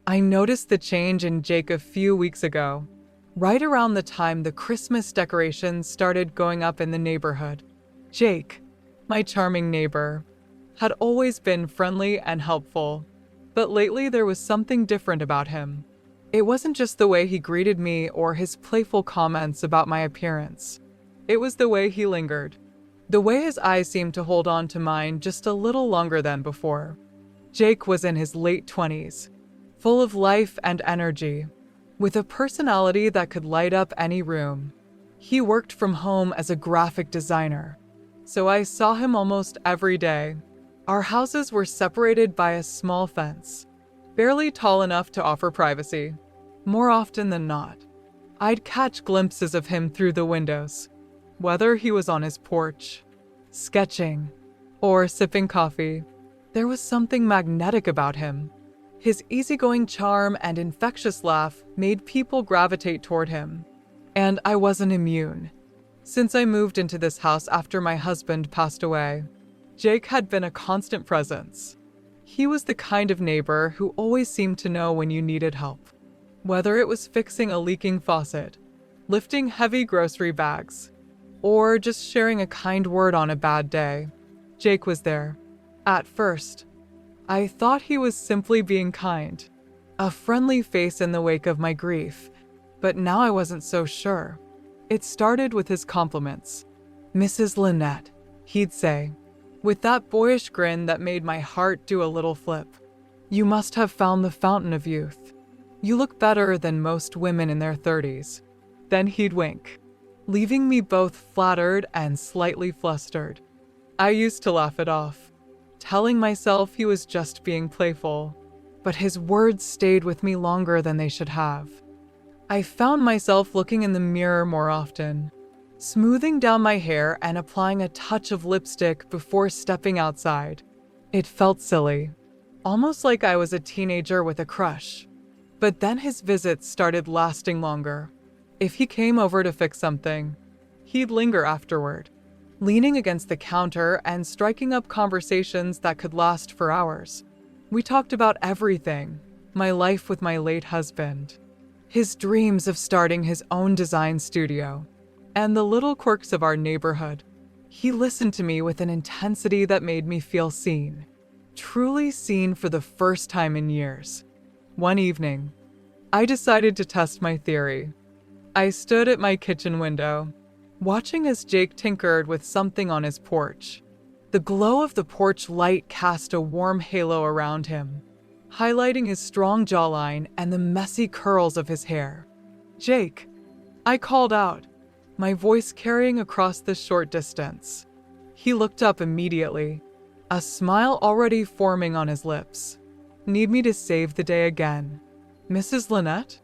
I noticed the change in Jake a few weeks ago, right around the time the Christmas decorations started going up in the neighborhood. Jake, my charming neighbor, had always been friendly and helpful, but lately there was something different about him. It wasn't just the way he greeted me or his playful comments about my appearance. It was the way he lingered. The way his eyes seemed to hold on to mine just a little longer than before. Jake was in his late 20s, full of life and energy, with a personality that could light up any room. He worked from home as a graphic designer, so I saw him almost every day. Our houses were separated by a small fence, barely tall enough to offer privacy. More often than not, I'd catch glimpses of him through the windows, whether he was on his porch, sketching, or sipping coffee. There was something magnetic about him. His easygoing charm and infectious laugh made people gravitate toward him. And I wasn't immune. Since I moved into this house after my husband passed away, Jake had been a constant presence. He was the kind of neighbor who always seemed to know when you needed help. Whether it was fixing a leaking faucet, lifting heavy grocery bags, or just sharing a kind word on a bad day, Jake was there. At first, I thought he was simply being kind, a friendly face in the wake of my grief, but now I wasn't so sure. It started with his compliments. "Mrs. Lynette," he'd say, with that boyish grin that made my heart do a little flip. "You must have found the fountain of youth. You look better than most women in their 30s. Then he'd wink, leaving me both flattered and slightly flustered. I used to laugh it off, telling myself he was just being playful, but his words stayed with me longer than they should have. I found myself looking in the mirror more often, smoothing down my hair and applying a touch of lipstick before stepping outside. It felt silly, almost like I was a teenager with a crush. But then his visits started lasting longer. If he came over to fix something, he'd linger afterward, leaning against the counter and striking up conversations that could last for hours. We talked about everything: my life with my late husband, his dreams of starting his own design studio, and the little quirks of our neighborhood. He listened to me with an intensity that made me feel seen, truly seen for the first time in years. One evening, I decided to test my theory. I stood at my kitchen window, watching as Jake tinkered with something on his porch. The glow of the porch light cast a warm halo around him, highlighting his strong jawline and the messy curls of his hair. "Jake," I called out, my voice carrying across the short distance. He looked up immediately, a smile already forming on his lips. "Need me to save the day again, Mrs. Lynette?"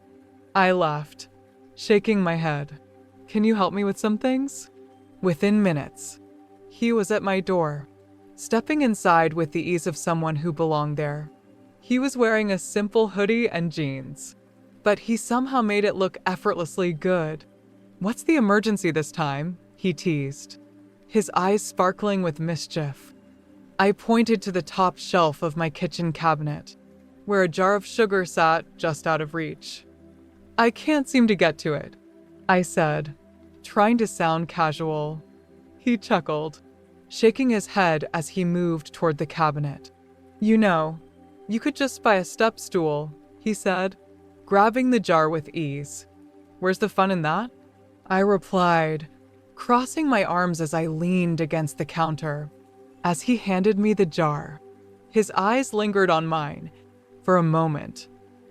I laughed, shaking my head. "Can you help me with some things?" Within minutes, he was at my door, stepping inside with the ease of someone who belonged there. He was wearing a simple hoodie and jeans, but he somehow made it look effortlessly good. "What's the emergency this time?" he teased, his eyes sparkling with mischief. I pointed to the top shelf of my kitchen cabinet, where a jar of sugar sat just out of reach. "I can't seem to get to it," I said, trying to sound casual. He chuckled, shaking his head as he moved toward the cabinet. "You know, you could just buy a step stool," he said, grabbing the jar with ease. "Where's the fun in that?" I replied, crossing my arms as I leaned against the counter. As he handed me the jar, his eyes lingered on mine. For a moment,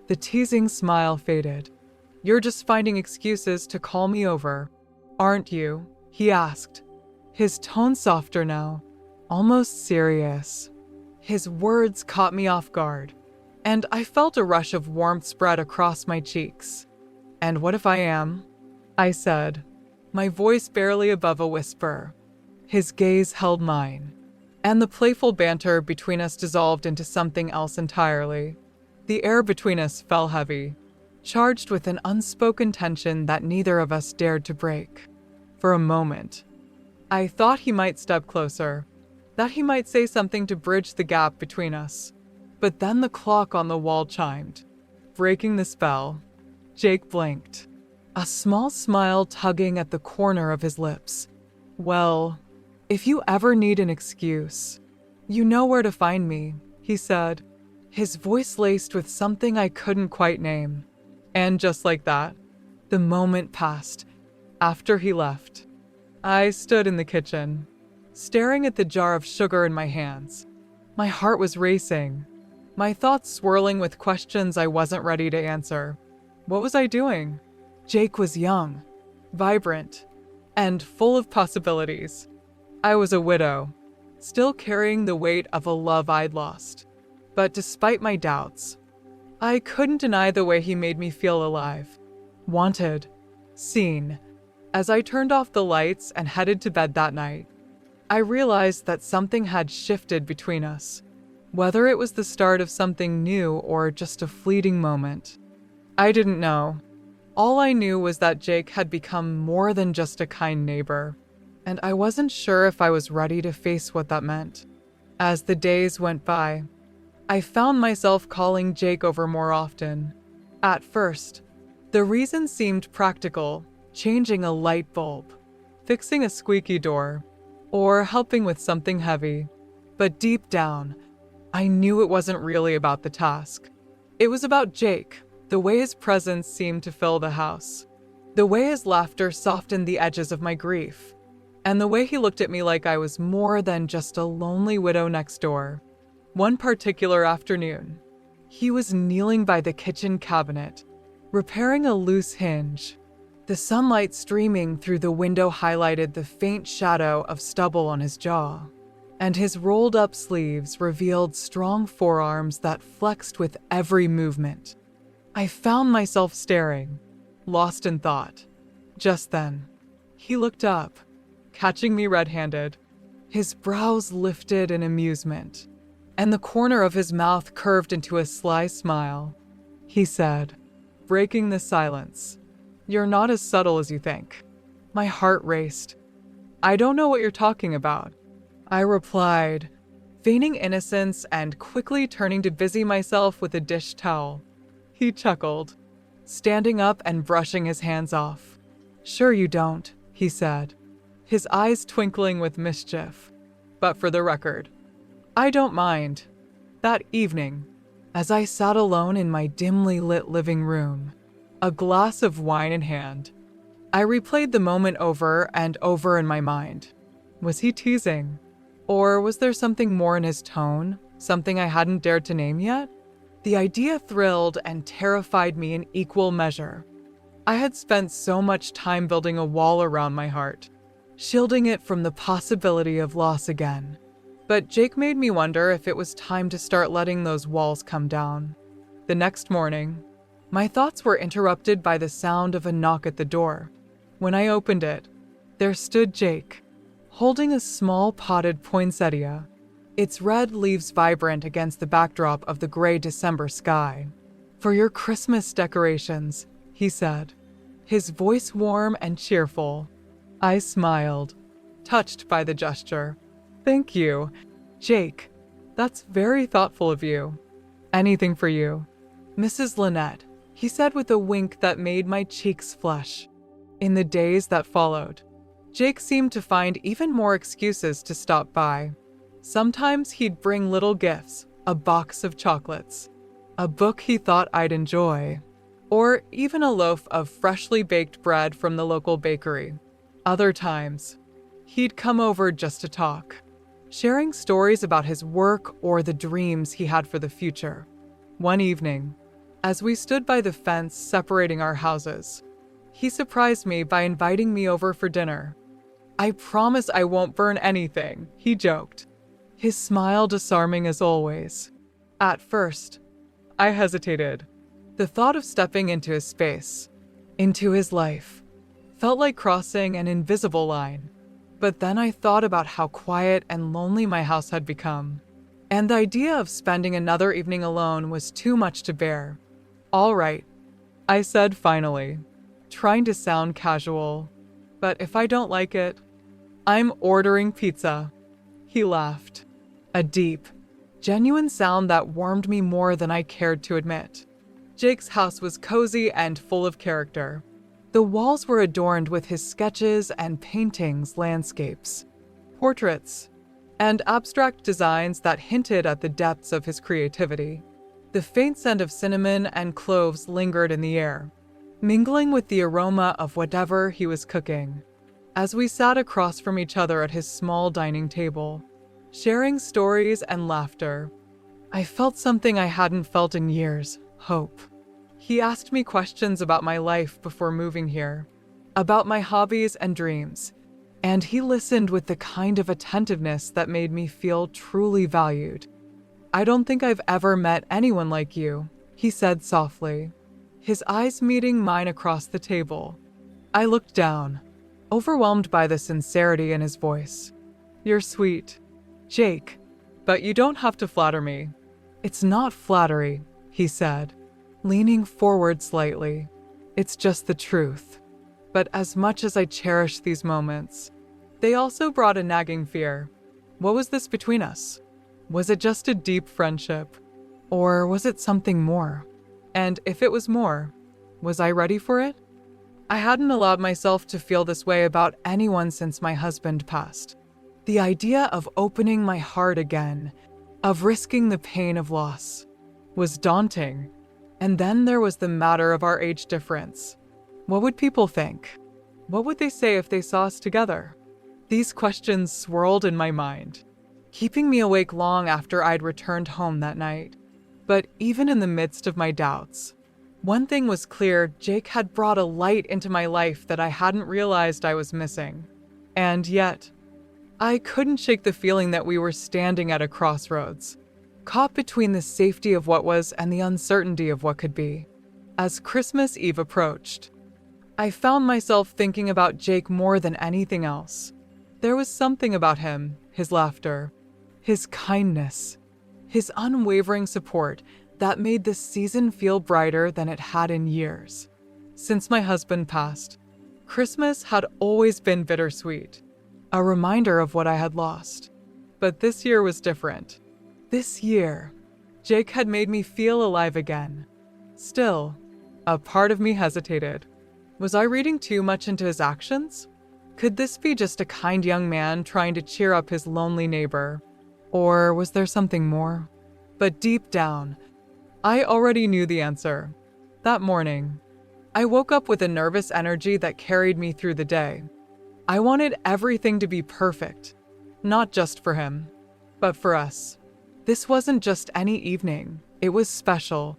the teasing smile faded. "You're just finding excuses to call me over, aren't you?" he asked, his tone softer now, almost serious. His words caught me off guard, and I felt a rush of warmth spread across my cheeks. "And what if I am?" I said, my voice barely above a whisper. His gaze held mine, and the playful banter between us dissolved into something else entirely. The air between us fell heavy, charged with an unspoken tension that neither of us dared to break. For a moment, I thought he might step closer, that he might say something to bridge the gap between us. But then the clock on the wall chimed. breaking the spell. Jake blinked, a small smile tugging at the corner of his lips. Well, if you ever need an excuse, you know where to find me, he said, his voice laced with something I couldn't quite name. And just like that, the moment passed. After he left, I stood in the kitchen, staring at the jar of sugar in my hands. My heart was racing, my thoughts swirling with questions I wasn't ready to answer. What was I doing? Jake was young, vibrant, and full of possibilities. I was a widow, still carrying the weight of a love I'd lost. But despite my doubts, I couldn't deny the way he made me feel alive, wanted, seen. As I turned off the lights and headed to bed that night, I realized that something had shifted between us, whether it was the start of something new or just a fleeting moment. I didn't know. All I knew was that Jake had become more than just a kind neighbor, and I wasn't sure if I was ready to face what that meant. As the days went by, I found myself calling Jake over more often. At first, the reason seemed practical, changing a light bulb, fixing a squeaky door, or helping with something heavy. But deep down, I knew it wasn't really about the task. It was about Jake, the way his presence seemed to fill the house, the way his laughter softened the edges of my grief, and the way he looked at me like I was more than just a lonely widow next door. One particular afternoon, he was kneeling by the kitchen cabinet, repairing a loose hinge. The sunlight streaming through the window highlighted the faint shadow of stubble on his jaw, and his rolled-up sleeves revealed strong forearms that flexed with every movement. I found myself staring, lost in thought. Just then, he looked up, catching me red-handed. His brows lifted in amusement, and the corner of his mouth curved into a sly smile. He said, breaking the silence, "You're not as subtle as you think." My heart raced. "I don't know what you're talking about," I replied, feigning innocence and quickly turning to busy myself with a dish towel. He chuckled, standing up and brushing his hands off. "Sure you don't," he said, his eyes twinkling with mischief. "But for the record, I don't mind." That evening, as I sat alone in my dimly lit living room, a glass of wine in hand, I replayed the moment over and over in my mind. Was he teasing? Or was there something more in his tone, something I hadn't dared to name yet? The idea thrilled and terrified me in equal measure. I had spent so much time building a wall around my heart, shielding it from the possibility of loss again. But Jake made me wonder if it was time to start letting those walls come down. The next morning, my thoughts were interrupted by the sound of a knock at the door. When I opened it, there stood Jake, holding a small potted poinsettia, its red leaves vibrant against the backdrop of the gray December sky. "For your Christmas decorations," he said, his voice warm and cheerful. I smiled, touched by the gesture. "Thank you, Jake. That's very thoughtful of you. Anything for you, Mrs. Lynette," he said with a wink that made my cheeks flush. In the days that followed, Jake seemed to find even more excuses to stop by. Sometimes he'd bring little gifts, a box of chocolates, a book he thought I'd enjoy, or even a loaf of freshly baked bread from the local bakery. Other times, he'd come over just to talk, sharing stories about his work or the dreams he had for the future. One evening, as we stood by the fence separating our houses, he surprised me by inviting me over for dinner. "I promise I won't burn anything," he joked, his smile disarming as always. At first, I hesitated. The thought of stepping into his space, into his life, felt like crossing an invisible line. But then I thought about how quiet and lonely my house had become, and the idea of spending another evening alone was too much to bear. "All right," I said finally, trying to sound casual, "but if I don't like it, I'm ordering pizza." He laughed, a deep, genuine sound that warmed me more than I cared to admit. Jake's house was cozy and full of character. The walls were adorned with his sketches and paintings, landscapes, portraits, and abstract designs that hinted at the depths of his creativity. The faint scent of cinnamon and cloves lingered in the air, mingling with the aroma of whatever he was cooking. As we sat across from each other at his small dining table, sharing stories and laughter, I felt something I hadn't felt in years: hope. He asked me questions about my life before moving here, about my hobbies and dreams, and he listened with the kind of attentiveness that made me feel truly valued. "I don't think I've ever met anyone like you," he said softly, his eyes meeting mine across the table. I looked down, overwhelmed by the sincerity in his voice. "You're sweet, Jake, but you don't have to flatter me." "It's not flattery," he said, leaning forward slightly. "It's just the truth." But as much as I cherished these moments, they also brought a nagging fear. What was this between us? Was it just a deep friendship? Or was it something more? And if it was more, was I ready for it? I hadn't allowed myself to feel this way about anyone since my husband passed. The idea of opening my heart again, of risking the pain of loss, was daunting. And then there was the matter of our age difference. What would people think? What would they say if they saw us together? These questions swirled in my mind, keeping me awake long after I'd returned home that night. But even in the midst of my doubts, one thing was clear: Jake had brought a light into my life that I hadn't realized I was missing. And yet, I couldn't shake the feeling that we were standing at a crossroads, caught between the safety of what was and the uncertainty of what could be. As Christmas Eve approached, I found myself thinking about Jake more than anything else. There was something about him, his laughter, his kindness, his unwavering support, that made this season feel brighter than it had in years. Since my husband passed, Christmas had always been bittersweet, a reminder of what I had lost. But this year was different. This year, Jake had made me feel alive again. Still, a part of me hesitated. Was I reading too much into his actions? Could this be just a kind young man trying to cheer up his lonely neighbor? Or was there something more? But deep down, I already knew the answer. That morning, I woke up with a nervous energy that carried me through the day. I wanted everything to be perfect, not just for him, but for us. This wasn't just any evening, it was special,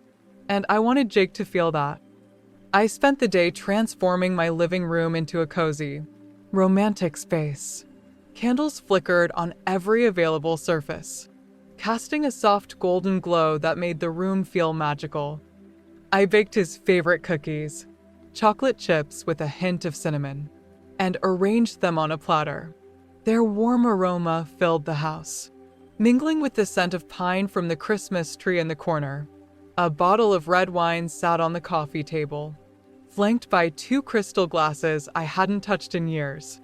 and I wanted Jake to feel that. I spent the day transforming my living room into a cozy, romantic space. Candles flickered on every available surface, casting a soft golden glow that made the room feel magical. I baked his favorite cookies, chocolate chips with a hint of cinnamon, and arranged them on a platter. Their warm aroma filled the house, mingling with the scent of pine from the Christmas tree in the corner. A bottle of red wine sat on the coffee table, flanked by 2 crystal glasses I hadn't touched in years.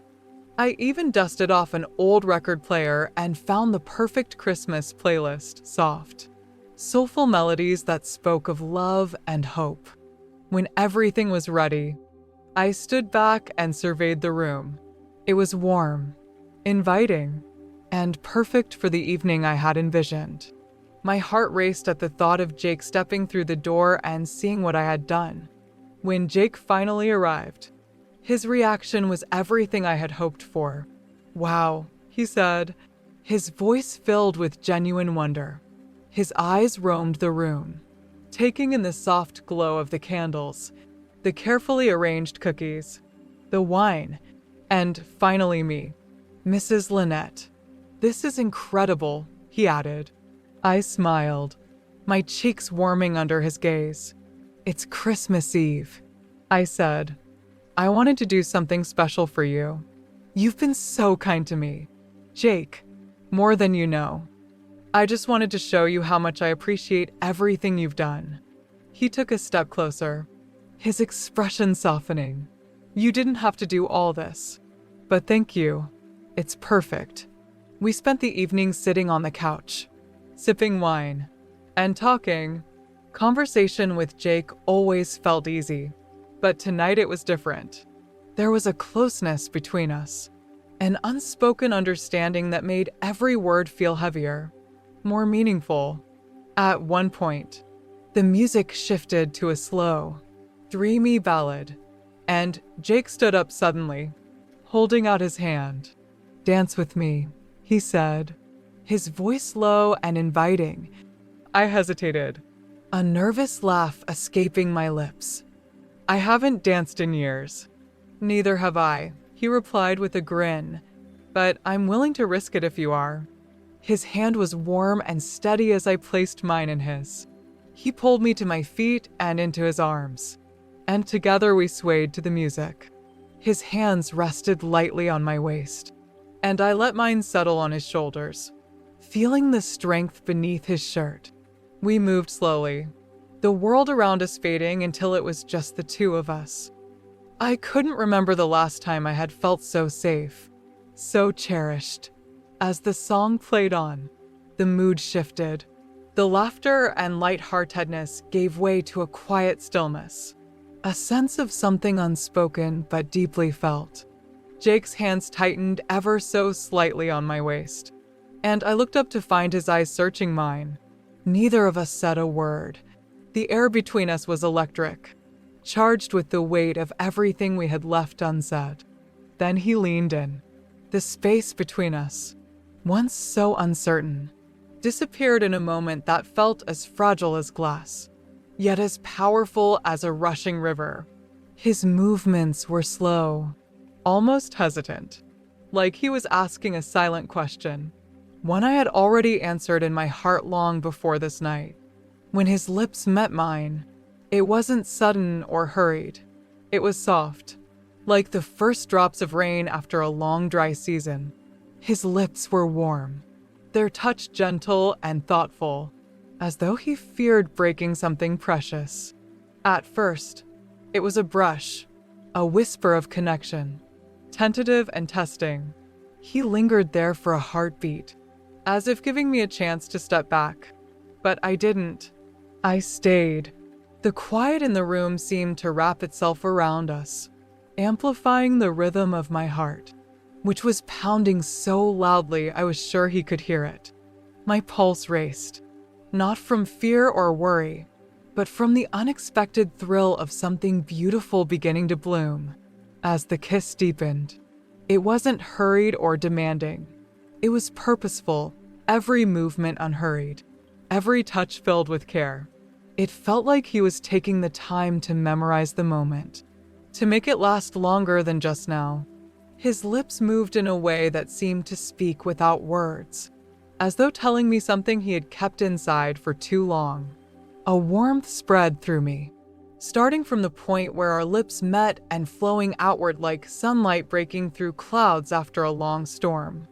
I even dusted off an old record player and found the perfect Christmas playlist: soft, soulful melodies that spoke of love and hope. When everything was ready, I stood back and surveyed the room. It was warm, inviting, and perfect for the evening I had envisioned. My heart raced at the thought of Jake stepping through the door and seeing what I had done. When Jake finally arrived, his reaction was everything I had hoped for. "Wow," he said, his voice filled with genuine wonder. His eyes roamed the room, taking in the soft glow of the candles, the carefully arranged cookies, the wine, and finally me. "Mrs. Lynette, this is incredible," he added. I smiled, my cheeks warming under his gaze. "It's Christmas Eve," I said. "I wanted to do something special for you. You've been so kind to me, Jake, more than you know. I just wanted to show you how much I appreciate everything you've done." He took a step closer, his expression softening. "You didn't have to do all this, but thank you. It's perfect." We spent the evening sitting on the couch, sipping wine, and talking, Conversation with Jake always felt easy, but tonight it was different. There was a closeness between us, an unspoken understanding that made every word feel heavier, more meaningful. At one point, the music shifted to a slow, dreamy ballad, and Jake stood up suddenly, holding out his hand. "Dance with me," he said, his voice low and inviting. I hesitated, a nervous laugh escaping my lips. "I haven't danced in years." "Neither have I," he replied with a grin, "but I'm willing to risk it if you are." His hand was warm and steady as I placed mine in his. He pulled me to my feet and into his arms, and together we swayed to the music. His hands rested lightly on my waist, and I let mine settle on his shoulders, feeling the strength beneath his shirt. We moved slowly, the world around us fading until it was just the two of us. I couldn't remember the last time I had felt so safe, so cherished. As the song played on, the mood shifted. The laughter and lightheartedness gave way to a quiet stillness, a sense of something unspoken but deeply felt. Jake's hands tightened ever so slightly on my waist, and I looked up to find his eyes searching mine. Neither of us said a word. The air between us was electric, charged with the weight of everything we had left unsaid. Then he leaned in. The space between us, once so uncertain, disappeared in a moment that felt as fragile as glass, yet as powerful as a rushing river. His movements were slow, almost hesitant, like he was asking a silent question, one I had already answered in my heart long before this night. When his lips met mine, it wasn't sudden or hurried. It was soft, like the first drops of rain after a long dry season. His lips were warm, their touch gentle and thoughtful, as though he feared breaking something precious. At first, it was a brush, a whisper of connection, tentative and testing. He lingered there for a heartbeat, as if giving me a chance to step back. But I didn't. I stayed. The quiet in the room seemed to wrap itself around us, amplifying the rhythm of my heart, which was pounding so loudly I was sure he could hear it. My pulse raced, not from fear or worry, but from the unexpected thrill of something beautiful beginning to bloom. As the kiss deepened, it wasn't hurried or demanding. It was purposeful, every movement unhurried, every touch filled with care. It felt like he was taking the time to memorize the moment, to make it last longer than just now. His lips moved in a way that seemed to speak without words, as though telling me something he had kept inside for too long. A warmth spread through me, starting from the point where our lips met and flowing outward like sunlight breaking through clouds after a long storm.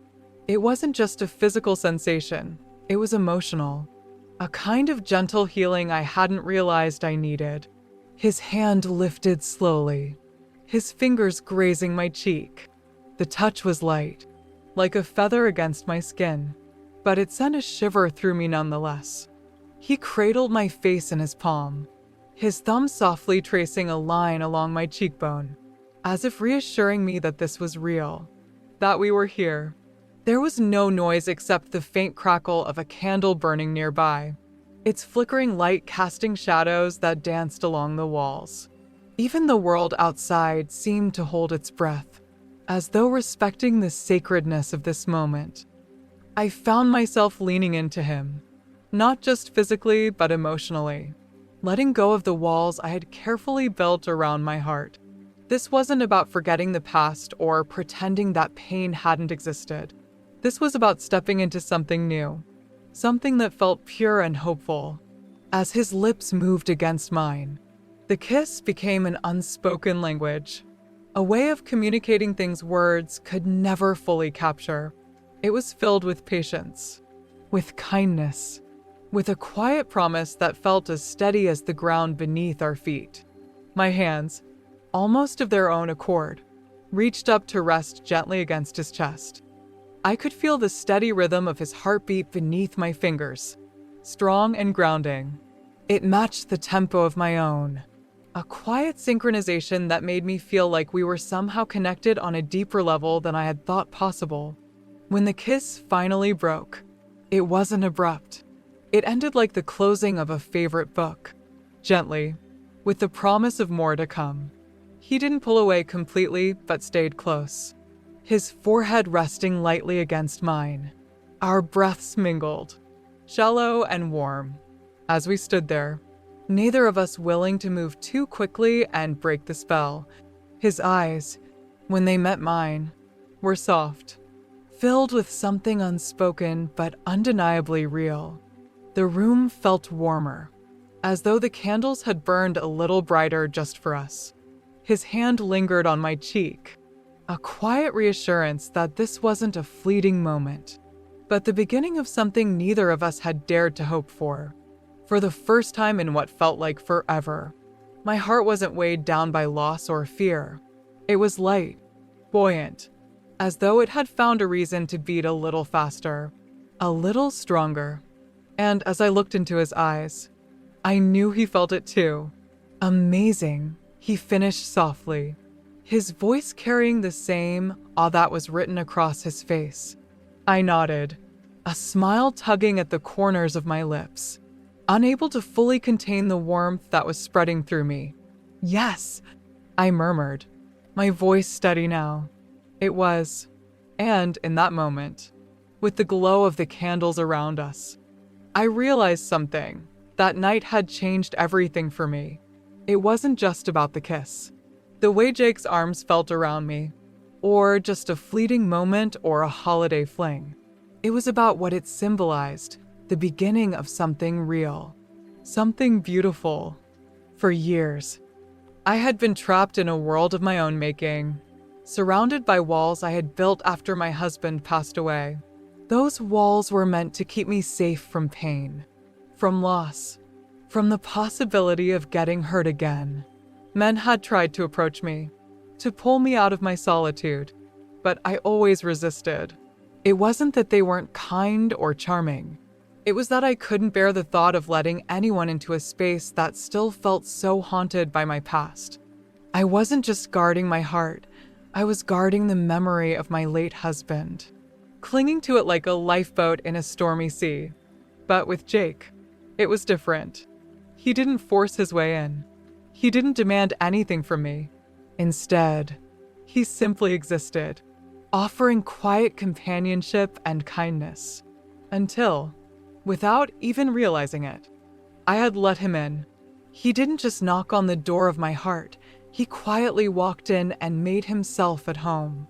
It wasn't just a physical sensation, it was emotional. A kind of gentle healing I hadn't realized I needed. His hand lifted slowly, his fingers grazing my cheek. The touch was light, like a feather against my skin, but it sent a shiver through me nonetheless. He cradled my face in his palm, his thumb softly tracing a line along my cheekbone, as if reassuring me that this was real, that we were here. There was no noise except the faint crackle of a candle burning nearby, its flickering light casting shadows that danced along the walls. Even the world outside seemed to hold its breath, as though respecting the sacredness of this moment. I found myself leaning into him, not just physically but emotionally, letting go of the walls I had carefully built around my heart. This wasn't about forgetting the past or pretending that pain hadn't existed. This was about stepping into something new, something that felt pure and hopeful. As his lips moved against mine, the kiss became an unspoken language, a way of communicating things words could never fully capture. It was filled with patience, with kindness, with a quiet promise that felt as steady as the ground beneath our feet. My hands, almost of their own accord, reached up to rest gently against his chest. I could feel the steady rhythm of his heartbeat beneath my fingers, strong and grounding. It matched the tempo of my own. A quiet synchronization that made me feel like we were somehow connected on a deeper level than I had thought possible. When the kiss finally broke, it wasn't abrupt. It ended like the closing of a favorite book, gently, with the promise of more to come. He didn't pull away completely, but stayed close, his forehead resting lightly against mine. Our breaths mingled, shallow and warm, as we stood there, neither of us willing to move too quickly and break the spell. His eyes, when they met mine, were soft, filled with something unspoken but undeniably real. The room felt warmer, as though the candles had burned a little brighter just for us. His hand lingered on my cheek, a quiet reassurance that this wasn't a fleeting moment, but the beginning of something neither of us had dared to hope for. For the first time in what felt like forever, my heart wasn't weighed down by loss or fear. It was light, buoyant, as though it had found a reason to beat a little faster, a little stronger. And as I looked into his eyes, I knew he felt it too. Amazing, he finished softly, his voice carrying the same awe that was written across his face. I nodded, a smile tugging at the corners of my lips, unable to fully contain the warmth that was spreading through me. Yes, I murmured, my voice steady now. It was, and in that moment, with the glow of the candles around us, I realized something. That night had changed everything for me. It wasn't just about the kiss, the way Jake's arms felt around me, or just a fleeting moment or a holiday fling. It was about what it symbolized, the beginning of something real, something beautiful. For years, I had been trapped in a world of my own making, surrounded by walls I had built after my husband passed away. Those walls were meant to keep me safe from pain, from loss, from the possibility of getting hurt again. Men had tried to approach me, to pull me out of my solitude, but I always resisted. It wasn't that they weren't kind or charming. It was that I couldn't bear the thought of letting anyone into a space that still felt so haunted by my past. I wasn't just guarding my heart, I was guarding the memory of my late husband, clinging to it like a lifeboat in a stormy sea. But with Jake, it was different. He didn't force his way in. He didn't demand anything from me. Instead, he simply existed, offering quiet companionship and kindness, until, without even realizing it, I had let him in. He didn't just knock on the door of my heart, he quietly walked in and made himself at home.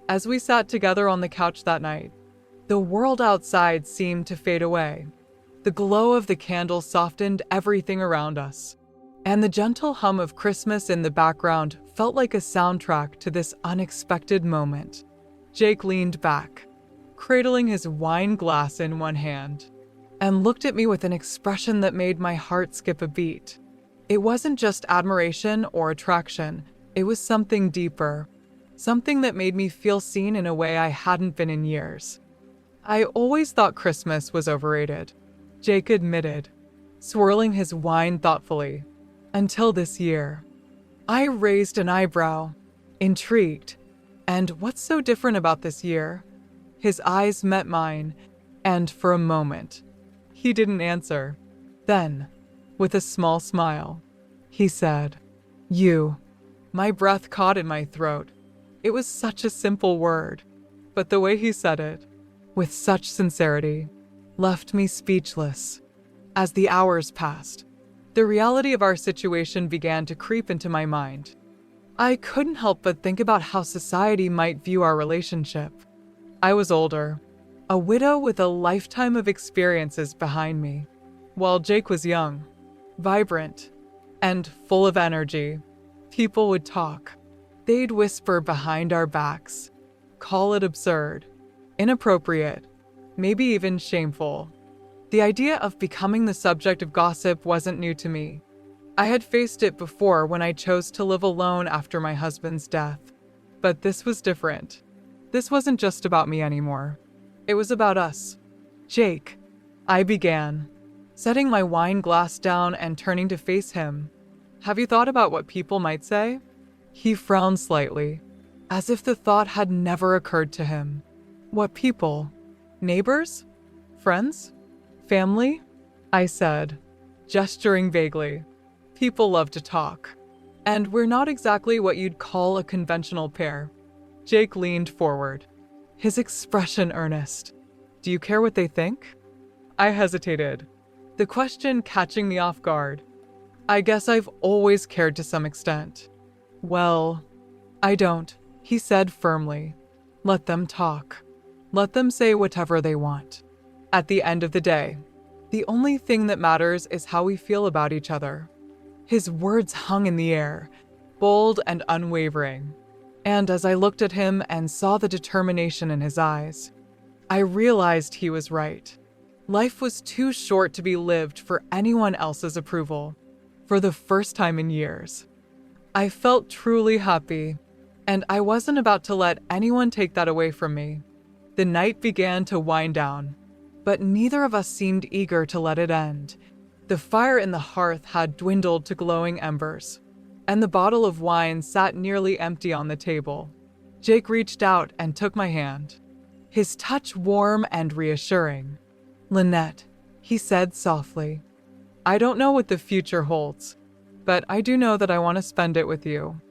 As we sat together on the couch that night, the world outside seemed to fade away. The glow of the candles softened everything around us, and the gentle hum of Christmas in the background felt like a soundtrack to this unexpected moment. Jake leaned back, cradling his wine glass in one hand, and looked at me with an expression that made my heart skip a beat. It wasn't just admiration or attraction, it was something deeper, something that made me feel seen in a way I hadn't been in years. I always thought Christmas was overrated, Jake admitted, swirling his wine thoughtfully. Until this year. I raised an eyebrow, intrigued. And what's so different about this year? His eyes met mine, and for a moment, he didn't answer. Then, with a small smile, he said, "You." My breath caught in my throat. It was such a simple word, but the way he said it, with such sincerity, left me speechless. As the hours passed, the reality of our situation began to creep into my mind. I couldn't help but think about how society might view our relationship. I was older, a widow with a lifetime of experiences behind me, while Jake was young, vibrant, and full of energy. People would talk. They'd whisper behind our backs, call it absurd, inappropriate, maybe even shameful. The idea of becoming the subject of gossip wasn't new to me. I had faced it before when I chose to live alone after my husband's death. But this was different. This wasn't just about me anymore. It was about us. "Jake," I began, setting my wine glass down and turning to face him. Have you thought about what people might say? He frowned slightly, as if the thought had never occurred to him. What people? Neighbors? Friends? Family? I said, gesturing vaguely. People love to talk. And we're not exactly what you'd call a conventional pair. Jake leaned forward, his expression earnest. Do you care what they think? I hesitated, the question catching me off guard. I guess I've always cared to some extent. Well, I don't, he said firmly. Let them talk. Let them say whatever they want. At the end of the day, the only thing that matters is how we feel about each other. His words hung in the air, bold and unwavering. And as I looked at him and saw the determination in his eyes, I realized he was right. Life was too short to be lived for anyone else's approval. For the first time in years, I felt truly happy, and I wasn't about to let anyone take that away from me. The night began to wind down, but neither of us seemed eager to let it end. The fire in the hearth had dwindled to glowing embers, and the bottle of wine sat nearly empty on the table. Jake reached out and took my hand, his touch warm and reassuring. Lynette, he said softly, I don't know what the future holds, but I do know that I want to spend it with you.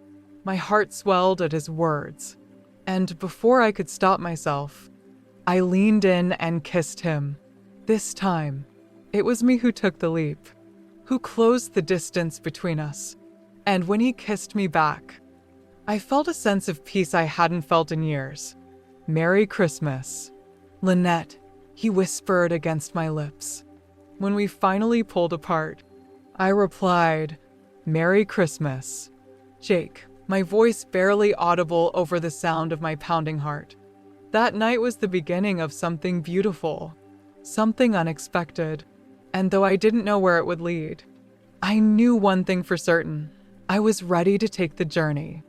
My heart swelled at his words, and before I could stop myself, I leaned in and kissed him. This time, it was me who took the leap, who closed the distance between us. And when he kissed me back, I felt a sense of peace I hadn't felt in years. Merry Christmas, Lynette, he whispered against my lips. When we finally pulled apart, I replied, Merry Christmas, Jake, my voice barely audible over the sound of my pounding heart. That night was the beginning of something beautiful, something unexpected, and though I didn't know where it would lead, I knew one thing for certain. I was ready to take the journey.